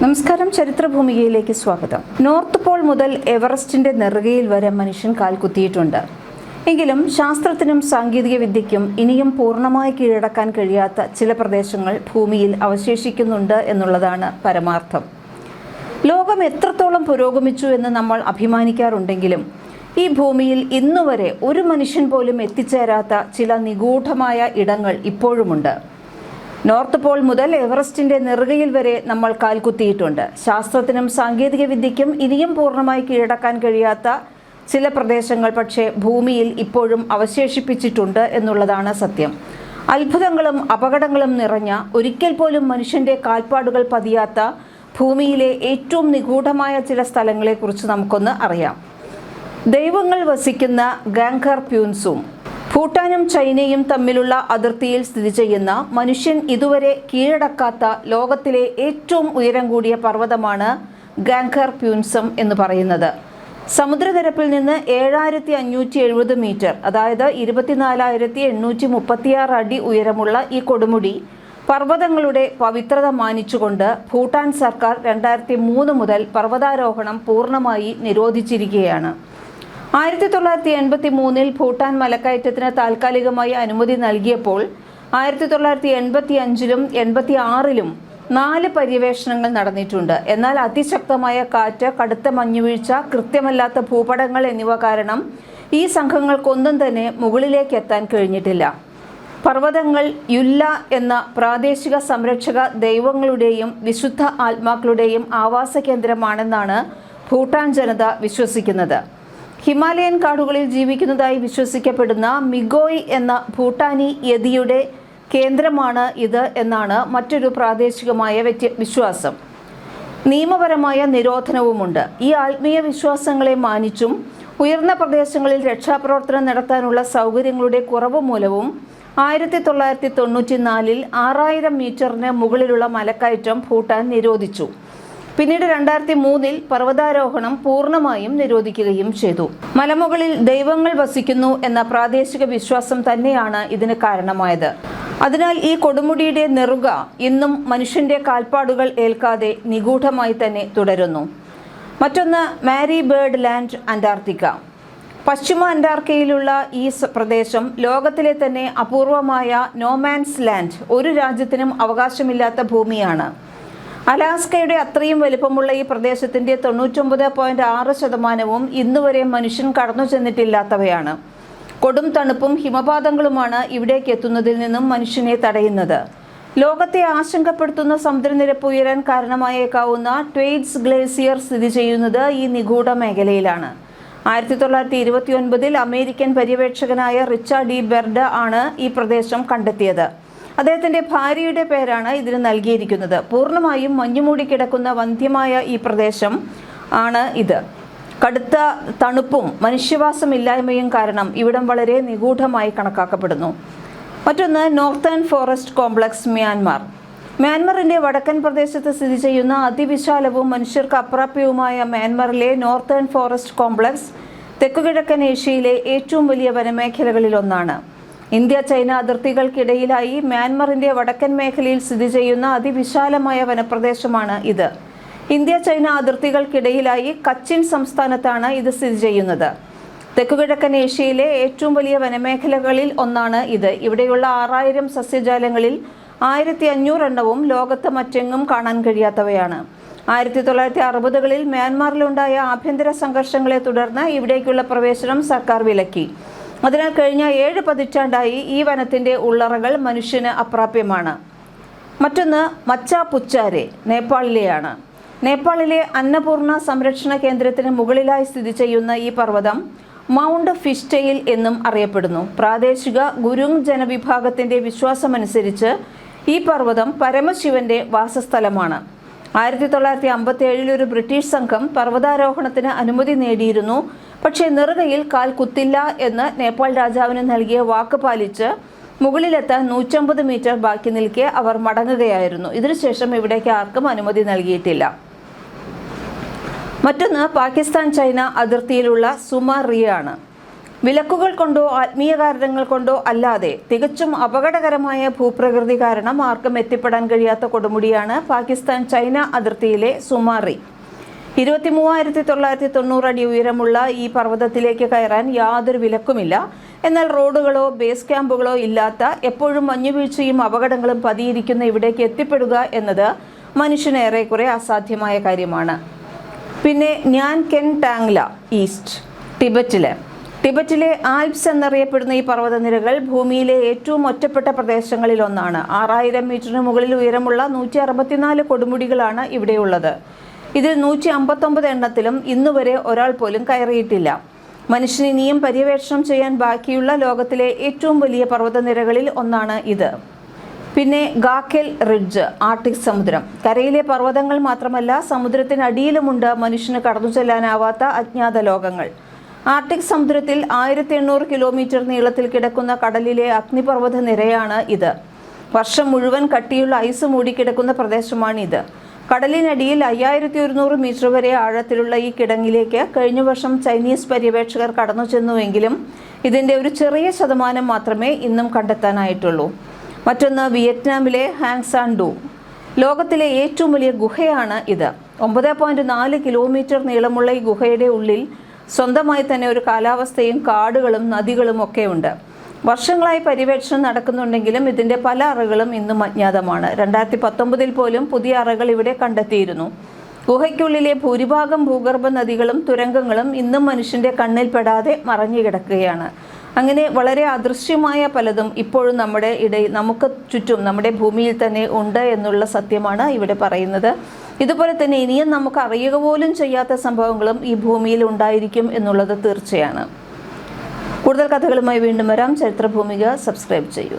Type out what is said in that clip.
നമസ്കാരം, ചരിത്രഭൂമികയിലേക്ക് സ്വാഗതം. North Paul മുതൽ എവറസ്റ്റിന്റെ നെറുകയിൽ വരെ മനുഷ്യൻ കാൽകുത്തിയിട്ടുണ്ട്. എങ്കിലും ശാസ്ത്രത്തിനും സാങ്കേതിക വിദ്യയ്ക്കും ഇനിയും പൂർണ്ണമായി കീഴടക്കാൻ കഴിയാത്ത ചില പ്രദേശങ്ങൾ ഭൂമിയിൽ അവശേഷിക്കുന്നുണ്ട് എന്നുള്ളതാണ് പരമാർത്ഥം. ലോകം എത്രത്തോളം പുരോഗമിച്ചു എന്ന് നമ്മൾ അഭിമാനിക്കാറുണ്ടെങ്കിലും ഈ ഭൂമിയിൽ ഇന്നുവരെ ഒരു മനുഷ്യൻ പോലും എത്തിച്ചേരാത്ത ചില നിഗൂഢമായ ഇടങ്ങൾ ഇപ്പോഴുമുണ്ട്. നോർത്ത് പോൾ മുതൽ എവറസ്റ്റിന്റെ നെറുകയിൽ വരെ നമ്മൾ കാൽകുത്തിയിട്ടുണ്ട്. ശാസ്ത്രത്തിനും സാങ്കേതിക വിദ്യയ്ക്കും ഇനിയും പൂർണ്ണമായി കീഴടക്കാൻ കഴിയാത്ത ചില പ്രദേശങ്ങൾ പക്ഷേ ഭൂമിയിൽ ഇപ്പോഴും അവശേഷിപ്പിച്ചിട്ടുണ്ട് എന്നുള്ളതാണ് സത്യം. അത്ഭുതങ്ങളും അപകടങ്ങളും നിറഞ്ഞ, ഒരിക്കൽ പോലും മനുഷ്യന്റെ കാൽപ്പാടുകൾ പതിയാത്ത ഭൂമിയിലെ ഏറ്റവും നിഗൂഢമായ ചില സ്ഥലങ്ങളെക്കുറിച്ച് നമുക്കൊന്ന് അറിയാം. ദൈവങ്ങൾ വസിക്കുന്ന ഗാംഖർ പ്യൂൻസും ഭൂട്ടാനും ചൈനയും തമ്മിലുള്ള അതിർത്തിയിൽ സ്ഥിതി ചെയ്യുന്ന, മനുഷ്യൻ ഇതുവരെ കീഴടക്കാത്ത ലോകത്തിലെ ഏറ്റവും ഉയരം കൂടിയ പർവ്വതമാണ് ഗാംഖർ പ്യൂൻസം എന്ന് പറയുന്നത്. സമുദ്രനിരപ്പിൽ നിന്ന് 7570 മീറ്റർ, അതായത് 24,836 അടി ഉയരമുള്ള ഈ കൊടുമുടി പർവ്വതങ്ങളുടെ പവിത്രത മാനിച്ചുകൊണ്ട് ഭൂട്ടാൻ സർക്കാർ 2003 മുതൽ പർവ്വതാരോഹണം പൂർണ്ണമായി നിരോധിച്ചിരിക്കുകയാണ്. 1983 ഭൂട്ടാൻ മലക്കയറ്റത്തിന് താൽക്കാലികമായി അനുമതി നൽകിയപ്പോൾ 1985-ലും 86-ലും 4 പര്യവേഷണങ്ങൾ നടന്നിട്ടുണ്ട്. എന്നാൽ അതിശക്തമായ കാറ്റ്, കടുത്ത മഞ്ഞുവീഴ്ച, കൃത്യമല്ലാത്ത ഭൂപടങ്ങൾ എന്നിവ കാരണം ഈ സംഘങ്ങൾക്കൊന്നും തന്നെ മുകളിലേക്ക് എത്താൻ കഴിഞ്ഞിട്ടില്ല. പർവ്വതങ്ങൾ യുല്ല എന്ന പ്രാദേശിക സംരക്ഷക ദൈവങ്ങളുടെയും വിശുദ്ധ ആത്മാക്കളുടെയും ആവാസ കേന്ദ്രമാണെന്നാണ് ഭൂട്ടാൻ ജനത വിശ്വസിക്കുന്നത്. ഹിമാലയൻ കാടുകളിൽ ജീവിക്കുന്നതായി വിശ്വസിക്കപ്പെടുന്ന മിഗോയ് എന്ന ഭൂട്ടാനി യതിയുടെ കേന്ദ്രമാണ് ഇത് എന്നാണ് മറ്റൊരു പ്രാദേശികമായ വിശ്വാസം. നിയമപരമായ നിരോധനവുമുണ്ട്. ഈ ആത്മീയ വിശ്വാസങ്ങളെ മാനിച്ചും ഉയർന്ന പ്രദേശങ്ങളിൽ രക്ഷാപ്രവർത്തനം നടത്താനുള്ള സൗകര്യങ്ങളുടെ കുറവ് മൂലവും 1994-ൽ 6000 മീറ്ററിന് മുകളിലുള്ള മലക്കയറ്റം ഭൂട്ടാൻ നിരോധിച്ചു. പിന്നീട് 2003-ൽ പർവ്വതാരോഹണം പൂർണ്ണമായും നിരോധിക്കുകയും ചെയ്തു. മലമുകളിൽ ദൈവങ്ങൾ വസിക്കുന്നു എന്ന പ്രാദേശിക വിശ്വാസം തന്നെയാണ് ഇതിന് കാരണമായത്. അതിനാൽ ഈ കൊടുമുടിയുടെ നെറുക ഇന്നും മനുഷ്യന്റെ കാൽപ്പാടുകൾ ഏൽക്കാതെ നിഗൂഢമായി തന്നെ തുടരുന്നു. മറ്റൊന്ന് മാരി ബേർഡ് ലാൻഡ്, അന്റാർട്ടിക്ക. പശ്ചിമ അന്റാർട്ടിക്കയിലുള്ള ഈ പ്രദേശം ലോകത്തിലെ തന്നെ അപൂർവമായ നോമാൻസ് ലാൻഡ്, ഒരു രാജ്യത്തിനും അവകാശമില്ലാത്ത ഭൂമിയാണ്. അലാസ്കയുടെ അത്രയും വലിപ്പമുള്ള ഈ പ്രദേശത്തിന്റെ 99.6% ഇന്നുവരെ മനുഷ്യൻ കടന്നു ചെന്നിട്ടില്ലാത്തവയാണ്. കൊടും തണുപ്പും ഹിമപാതങ്ങളുമാണ് ഇവിടേക്ക് എത്തുന്നതിൽ നിന്നും മനുഷ്യനെ തടയുന്നത്. ലോകത്തെ ആശങ്കപ്പെടുത്തുന്ന സമുദ്രനിരപ്പ് ഉയരാൻ കാരണമായേക്കാവുന്ന ട്വെയ്റ്റ്സ് ഗ്ലേസിയർ സ്ഥിതി ചെയ്യുന്നത് ഈ നിഗൂഢ മേഖലയിലാണ്. 1929-ൽ അമേരിക്കൻ പര്യവേക്ഷകനായ റിച്ചാർഡ് ഇ ബെർഡ് ആണ് ഈ പ്രദേശം കണ്ടെത്തിയത്. അദ്ദേഹത്തിന്റെ ഭാര്യയുടെ പേരാണ് ഇതിന് നൽകിയിരിക്കുന്നത്. പൂർണ്ണമായും മഞ്ഞുമൂടി കിടക്കുന്ന വന്ധ്യമായ ഈ പ്രദേശം ആണ് ഇത്. കടുത്ത തണുപ്പും മനുഷ്യവാസമില്ലായ്മയും കാരണം ഇവിടം വളരെ നിഗൂഢമായി കണക്കാക്കപ്പെടുന്നു. മറ്റൊന്ന് നോർത്തേൺ ഫോറസ്റ്റ് കോംപ്ലക്സ്, മ്യാൻമാർ. മ്യാൻമറിന്റെ വടക്കൻ പ്രദേശത്ത് സ്ഥിതി ചെയ്യുന്ന അതിവിശാലവും മനുഷ്യർക്ക് അപ്രാപ്യവുമായ മ്യാൻമറിലെ നോർത്തേൺ ഫോറസ്റ്റ് കോംപ്ലക്സ് തെക്കുകിഴക്കൻ ഏഷ്യയിലെ ഏറ്റവും വലിയ വനമേഖലകളിൽ ഒന്നാണ്. ഇന്ത്യ ചൈന അതിർത്തികൾക്കിടയിലായി മ്യാൻമറിന്റെ വടക്കൻ മേഖലയിൽ സ്ഥിതി ചെയ്യുന്ന അതിവിശാലമായ വനപ്രദേശമാണ് ഇത്. ഇന്ത്യ ചൈന അതിർത്തികൾക്കിടയിലായി കച്ചിൻ സംസ്ഥാനത്താണ് ഇത് സ്ഥിതി ചെയ്യുന്നത്. തെക്കുകിഴക്കൻ ഏഷ്യയിലെ ഏറ്റവും വലിയ വനമേഖലകളിൽ ഒന്നാണ് ഇത്. ഇവിടെയുള്ള 6000 സസ്യജാലങ്ങളിൽ 1500 എണ്ണവും ലോകത്ത് മറ്റെങ്ങും കാണാൻ കഴിയാത്തവയാണ്. 1960-കളിൽ മ്യാൻമാറിലുണ്ടായ ആഭ്യന്തര സംഘർഷങ്ങളെ തുടർന്ന് ഇവിടേക്കുള്ള പ്രവേശനം സർക്കാർ വിലക്കി. അതിനാൽ കഴിഞ്ഞ 7 പതിറ്റാണ്ടായി ഈ വനത്തിന്റെ ഉള്ളറകൾ മനുഷ്യന് അപ്രാപ്യമാണ്. മറ്റൊന്ന് മച്ചാപുച്ചാരെ, നേപ്പാളിലെയാണ്. നേപ്പാളിലെ അന്നപൂർണ സംരക്ഷണ കേന്ദ്രത്തിന് മുകളിലായി സ്ഥിതി ചെയ്യുന്ന ഈ പർവ്വതം മൗണ്ട് ഫിഷ്ടെയിൽ എന്നും അറിയപ്പെടുന്നു. പ്രാദേശിക ഗുരുങ് ജനവിഭാഗത്തിന്റെ വിശ്വാസമനുസരിച്ച് ഈ പർവ്വതം പരമശിവന്റെ വാസസ്ഥലമാണ്. 1957-ൽ ഒരു ബ്രിട്ടീഷ് സംഘം പർവ്വതാരോഹണത്തിന് അനുമതി നേടിയിരുന്നു. പക്ഷേ നെറുകയിൽ കാൽ കുത്തില്ല എന്ന് നേപ്പാൾ രാജാവിന് നൽകിയ വാക്ക് പാലിച്ച് മുകളിലെത്താൻ 150 മീറ്റർ ബാക്കി നിൽക്കെ അവർ മടങ്ങുകയായിരുന്നു. ഇതിനുശേഷം ഇവിടേക്ക് ആർക്കും അനുമതി നൽകിയിട്ടില്ല. മറ്റൊന്ന് പാകിസ്ഥാൻ ചൈന അതിർത്തിയിലുള്ള സുമാറിയ ആണ്. വിലക്കുകൾ കൊണ്ടോ ആത്മീയ കാരണങ്ങൾ കൊണ്ടോ അല്ലാതെ തികച്ചും അപകടകരമായ ഭൂപ്രകൃതി കാരണം ആർക്കും എത്തിപ്പെടാൻ കഴിയാത്ത കൊടുമുടിയാണ് പാകിസ്ഥാൻ ചൈന അതിർത്തിയിലെ സുമാറി. 23,990 അടി ഉയരമുള്ള ഈ പർവ്വതത്തിലേക്ക് കയറാൻ യാതൊരു വിലക്കുമില്ല. എന്നാൽ റോഡുകളോ ബേസ് ക്യാമ്പുകളോ ഇല്ലാത്ത, എപ്പോഴും മഞ്ഞുവീഴ്ചയും അപകടങ്ങളും പതിയിരിക്കുന്ന ഇവിടേക്ക് എത്തിപ്പെടുക എന്നത് മനുഷ്യന് ഏറെക്കുറെ അസാധ്യമായ കാര്യമാണ്. പിന്നെ ന്യാൻകെൻ ടാങ്ല ഈസ്റ്റ് ടിബറ്റിലെ ആൽപ്സ് എന്നറിയപ്പെടുന്ന ഈ പർവ്വതനിരകൾ ഭൂമിയിലെ ഏറ്റവും ഒറ്റപ്പെട്ട പ്രദേശങ്ങളിൽ ഒന്നാണ്. 6000 മീറ്ററിന് മുകളിൽ ഉയരമുള്ള 164 കൊടുമുടികളാണ് ഇവിടെയുള്ളത്. ഇതിൽ 159 എണ്ണത്തിലും ഇന്നുവരെ ഒരാൾ പോലും കയറിയിട്ടില്ല. മനുഷ്യൻ ഇനിയും പര്യവേക്ഷണം ചെയ്യാൻ ബാക്കിയുള്ള ലോകത്തിലെ ഏറ്റവും വലിയ പർവ്വതനിരകളിൽ ഒന്നാണ് ഇത്. പിന്നെ ഗാഖെൽ റിഡ്ജ്, ആർട്ടിക് സമുദ്രം. കരയിലെ പർവ്വതങ്ങൾ മാത്രമല്ല, സമുദ്രത്തിനടിയിലുമുണ്ട് മനുഷ്യന് കടന്നു ചെല്ലാനാവാത്ത അജ്ഞാത ലോകങ്ങൾ. ആർട്ടിക് സമുദ്രത്തിൽ 1800 കിലോമീറ്റർ നീളത്തിൽ കിടക്കുന്ന കടലിലെ അഗ്നിപർവ്വത നിരയാണ് ഇത്. വർഷം മുഴുവൻ കട്ടിയുള്ള ഐസ് മൂടിക്കിടക്കുന്ന പ്രദേശമാണിത്. കടലിനടിയിൽ 5100 മീറ്റർ വരെ ആഴത്തിലുള്ള ഈ കിടങ്ങിലേക്ക് കഴിഞ്ഞ വർഷം ചൈനീസ് പര്യവേക്ഷകർ കടന്നു ചെന്നുവെങ്കിലും ഇതിൻ്റെ ഒരു ചെറിയ ശതമാനം മാത്രമേ ഇന്നും കണ്ടെത്താനായിട്ടുള്ളൂ. മറ്റൊന്ന് വിയറ്റ്നാമിലെ ഹാങ്സാൻ ഡൂ. ലോകത്തിലെ ഏറ്റവും വലിയ ഗുഹയാണ് ഇത്. 9.4 കിലോമീറ്റർ നീളമുള്ള ഈ ഗുഹയുടെ ഉള്ളിൽ സ്വന്തമായി തന്നെ ഒരു കാലാവസ്ഥയും കാടുകളും നദികളും ഒക്കെ ഉണ്ട്. വർഷങ്ങളായി പര്യവേക്ഷണം നടക്കുന്നുണ്ടെങ്കിലും ഇതിൻ്റെ പല അറകളും ഇന്നും അജ്ഞാതമാണ്. 2019 പോലും പുതിയ അറകൾ ഇവിടെ കണ്ടെത്തിയിരുന്നു. ഗുഹയ്ക്കുള്ളിലെ ഭൂരിഭാഗം ഭൂഗർഭ നദികളും തുരങ്കങ്ങളും ഇന്നും മനുഷ്യൻ്റെ കണ്ണിൽ പെടാതെ മറഞ്ഞു കിടക്കുകയാണ്. അങ്ങനെ വളരെ അദൃശ്യമായ പലതും ഇപ്പോഴും നമുക്ക് ചുറ്റും നമ്മുടെ ഭൂമിയിൽ തന്നെ ഉണ്ട് എന്നുള്ള സത്യമാണ് ഇവിടെ പറയുന്നത്. ഇതുപോലെ തന്നെ ഇനിയും നമുക്ക് അറിയുക പോലും ചെയ്യാത്ത സംഭവങ്ങളും ഈ ഭൂമിയിൽ ഉണ്ടായിരിക്കും എന്നുള്ളത് തീർച്ചയാണ്. കൂടുതൽ കഥകളുമായി വീണ്ടും വരാം. ചരിത്രഭൂമിക സബ്സ്ക്രൈബ് ചെയ്യൂ.